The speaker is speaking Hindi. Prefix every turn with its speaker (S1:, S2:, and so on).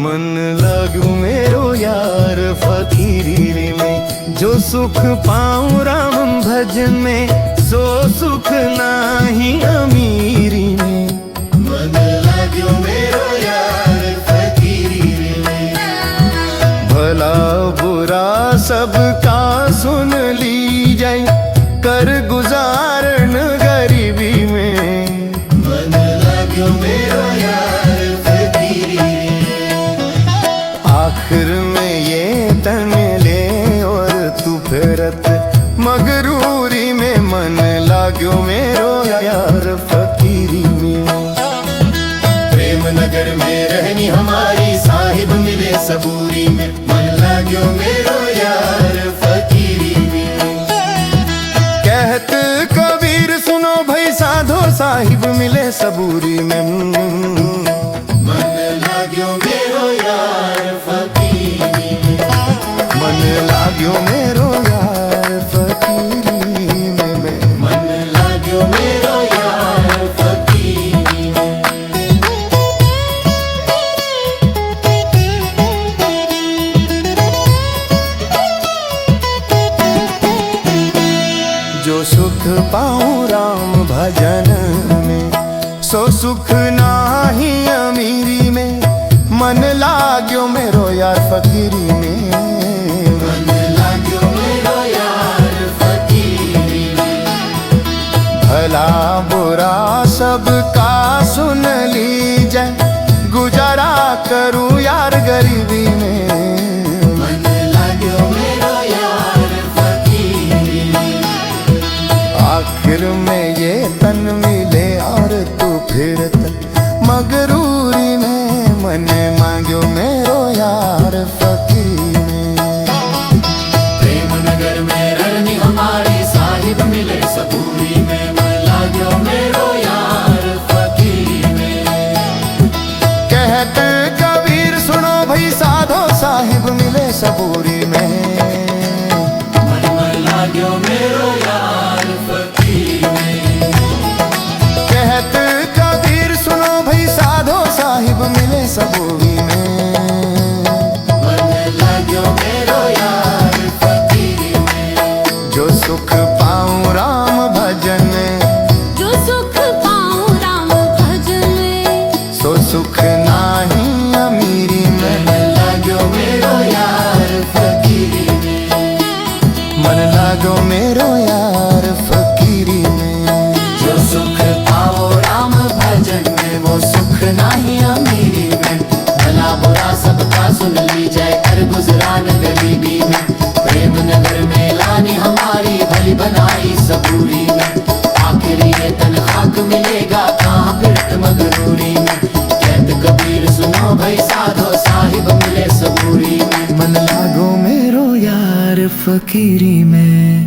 S1: मन लागू मेरो यार फकीरी में, जो सुख पाऊं राम भजन में, सो सुख नाही अमीरी में। मन लागू मेरो यार फकीरी में, भला बुरा सबका सुन ली जाए, कर गुजारन गरीबी में। मन लागू मेरो यार फकीरी में, आखिर में ये तन ले और तू फिरत मगरूरी में। मन लागो मेरो यार फकीरी में, प्रेम नगर में रहनी हमारी, साहिब मिले सबूरी में। मन लागो मेरो यार फकीरी में, कहत कबीर सुनो भाई साधो, साहिब मिले सबूरी में। मन लागो मेरो यार फकीरी में, मन लागो मेरो यार फकीरी में। मन लागो मेरो यार फकीरी में, जो सुख पाऊं राम भजन में, सो सुख नाही अमीरी में। मन लाग्यो मेरो यार फकीरी में, मन लाग्यो मेरो यार फकीरी में। भला बुरा सबका सुन ली जाए, गुजारा करूं यार गरीबी में। मन लाग्यो मेरो यार फकीरी में, आखिर में ये तन मिले और तू फिरत मगरूरी में। मन मांगो मेरो यार फकीरी में, प्रेम नगर में रहनी हमारी, साहिब मिले सबूरी में। मन लागो मेरो यार फकीरी में, कहत कबीर सुनो भाई साधो, साहिब मिले सबूरी में। मन लागो मेरो यार फकीरी में, कहत कबीर सुनो भाई साधो, साहिब मिले सबूरी में। मन लागो मेरो यार फकीरी में, जो सुख पाऊं राम भजन में,
S2: जो सुख पाऊं राम भजन में,
S1: सो सुख नाही अमीरी में। मन लागो मेरो यार फकीरी में, मन लागो मेरो यार फकीरी में। जो सुख पाओ राम भजन में, वो सुख नाही अमीरी में। भला बुरा सबका सुन ली जाए, कर गुजरान गरीबी में। प्रेम नगर में लानी हमारी, भली बनाई सबूरी में। आखिर ये तन खाक मिलेगा, कहाँ फिरत मगरूरी में। कहत कबीर सुनो भाई साधो, साहिब मिले सबूरी में। मन लागो मेरो यार फकीरी में।